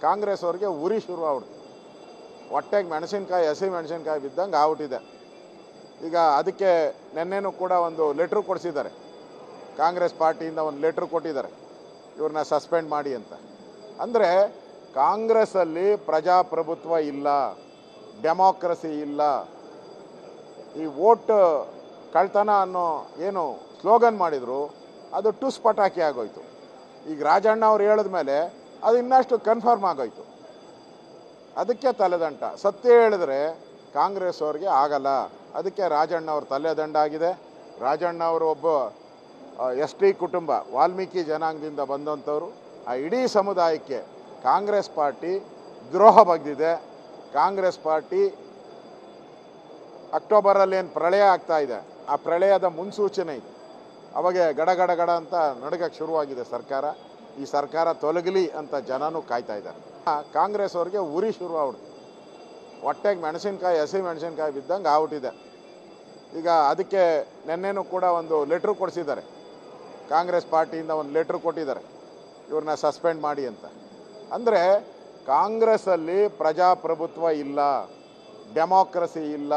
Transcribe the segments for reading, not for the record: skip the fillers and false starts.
ಕಾಂಗ್ರೆಸ್ ಅವರಿಗೆ ಉರಿ ಶುರು ಆಗ್ಬಿಡ್ತು. ಹೊಟ್ಟೆಗೆ ಮೆಣಸಿನಕಾಯಿ, ಹಸಿ ಮೆಣಸಿನಕಾಯಿ ಬಿದ್ದಂಗೆ ಆಗ್ಬಿಟ್ಟಿದೆ. ಈಗ ಅದಕ್ಕೆ ನಿನ್ನೆನೂ ಕೂಡ ಒಂದು ಲೆಟ್ರು ಕೊಡಿಸಿದ್ದಾರೆ. ಕಾಂಗ್ರೆಸ್ ಪಾರ್ಟಿಯಿಂದ ಒಂದು ಲೆಟ್ರು ಕೊಟ್ಟಿದ್ದಾರೆ, ಇವ್ರನ್ನ ಸಸ್ಪೆಂಡ್ ಮಾಡಿ ಅಂತ. ಅಂದರೆ ಕಾಂಗ್ರೆಸ್ಸಲ್ಲಿ ಪ್ರಜಾಪ್ರಭುತ್ವ ಇಲ್ಲ, ಡೆಮಾಕ್ರಸಿ ಇಲ್ಲ. ಈ ವೋಟ್ ಕಳ್ತನ ಅನ್ನೋ ಏನು ಸ್ಲೋಗನ್ ಮಾಡಿದ್ರು ಅದು ಟುಸ್ ಪಟಾಕಿ ಆಗೋಯ್ತು. ಈಗ ರಾಜಣ್ಣ ಅವ್ರು ಹೇಳಿದ ಮೇಲೆ ಅದು ಇನ್ನಷ್ಟು ಕನ್ಫರ್ಮ್ ಆಗೋಯ್ತು. ಅದಕ್ಕೆ ತಲೆದಂಟ. ಸತ್ಯ ಹೇಳಿದ್ರೆ ಕಾಂಗ್ರೆಸ್ ಅವ್ರಿಗೆ ಆಗಲ್ಲ. ಅದಕ್ಕೆ ರಾಜಣ್ಣ ಅವ್ರ ತಲೆದಂಡ ಆಗಿದೆ. ರಾಜಣ್ಣ ಅವರು ಒಬ್ಬ ಎಸ್ ಟಿ ಕುಟುಂಬ, ವಾಲ್ಮೀಕಿ ಜನಾಂಗದಿಂದ ಬಂದಂಥವ್ರು. ಆ ಇಡೀ ಸಮುದಾಯಕ್ಕೆ ಕಾಂಗ್ರೆಸ್ ಪಾರ್ಟಿ ದ್ರೋಹ ಬಗ್ದಿದೆ. ಕಾಂಗ್ರೆಸ್ ಪಾರ್ಟಿ ಅಕ್ಟೋಬರಲ್ಲಿ ಏನು ಪ್ರಳಯ ಆಗ್ತಾ ಇದೆ, ಆ ಪ್ರಳಯದ ಮುನ್ಸೂಚನೆ ಇದೆ. ಅವಾಗೆ ಗಡ ಅಂತ ನಡುಗಕ್ಕೆ ಶುರುವಾಗಿದೆ ಸರ್ಕಾರ. ಈ ಸರ್ಕಾರ ತೊಲಗಲಿ ಅಂತ ಜನನೂ ಕಾಯ್ತಾ ಇದ್ದಾರೆ. ಕಾಂಗ್ರೆಸ್ ಅವ್ರಿಗೆ ಉರಿ ಶುರು ಆಗ್ಬಿಡ್ತು. ಹೊಟ್ಟೆಗೆ ಮೆಣಸಿನಕಾಯಿ, ಹಸಿ ಮೆಣಸಿನಕಾಯಿ ಬಿದ್ದಂಗೆ ಆಗ್ಬಿಟ್ಟಿದೆ. ಈಗ ಅದಕ್ಕೆ ನಿನ್ನೆನೂ ಕೂಡ ಒಂದು ಲೆಟ್ರು ಕೊಡಿಸಿದ್ದಾರೆ. ಕಾಂಗ್ರೆಸ್ ಪಾರ್ಟಿಯಿಂದ ಒಂದು ಲೆಟ್ರು ಕೊಟ್ಟಿದ್ದಾರೆ, ಇವ್ರನ್ನ ಸಸ್ಪೆಂಡ್ ಮಾಡಿ ಅಂತ. ಅಂದರೆ ಕಾಂಗ್ರೆಸ್ಸಲ್ಲಿ ಪ್ರಜಾಪ್ರಭುತ್ವ ಇಲ್ಲ, ಡೆಮಾಕ್ರಸಿ ಇಲ್ಲ.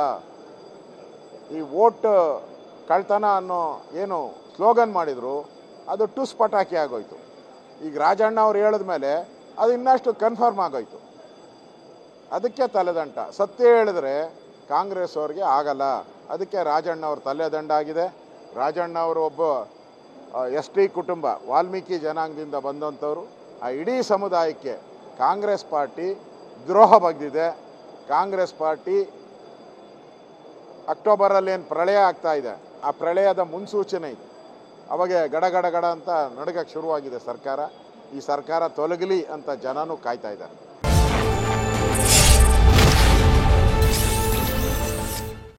ಈ ವೋಟ್ ಕಳ್ತನ ಅನ್ನೋ ಏನು ಸ್ಲೋಗನ್ ಮಾಡಿದ್ರು ಅದು ಟುಸ್ ಪಟಾಕಿ ಆಗೋಯ್ತು. ಈಗ ರಾಜಣ್ಣ ಅವ್ರು ಹೇಳಿದ ಮೇಲೆ ಅದು ಇನ್ನಷ್ಟು ಕನ್ಫರ್ಮ್ ಆಗೋಯ್ತು. ಅದಕ್ಕೆ ತಲೆದಂಟ. ಸತ್ಯ ಹೇಳಿದ್ರೆ ಕಾಂಗ್ರೆಸ್ ಅವ್ರಿಗೆ ಆಗಲ್ಲ. ಅದಕ್ಕೆ ರಾಜಣ್ಣ ಅವ್ರ ತಲೆದಂಡ ಆಗಿದೆ. ರಾಜಣ್ಣ ಅವರು ಒಬ್ಬ ಎಸ್ ಟಿ ಕುಟುಂಬ, ವಾಲ್ಮೀಕಿ ಜನಾಂಗದಿಂದ ಬಂದಂಥವ್ರು. ಆ ಇಡೀ ಸಮುದಾಯಕ್ಕೆ ಕಾಂಗ್ರೆಸ್ ಪಾರ್ಟಿ ದ್ರೋಹ ಬಗ್ದಿದೆ. ಕಾಂಗ್ರೆಸ್ ಪಾರ್ಟಿ ಅಕ್ಟೋಬರಲ್ಲಿ ಏನು ಪ್ರಳಯ ಆಗ್ತಾ ಇದೆ, ಆ ಪ್ರಳಯದ ಮುನ್ಸೂಚನೆ ಇದೆ. ಅವಾಗೆ ಗಡ ಅಂತ ನಡುಗಕ್ಕೆ ಶುರುವಾಗಿದೆ ಸರ್ಕಾರ. ಈ ಸರ್ಕಾರ ತೊಲಗಲಿ ಅಂತ ಜನನೂ ಕಾಯ್ತಾ ಇದ್ದಾರೆ.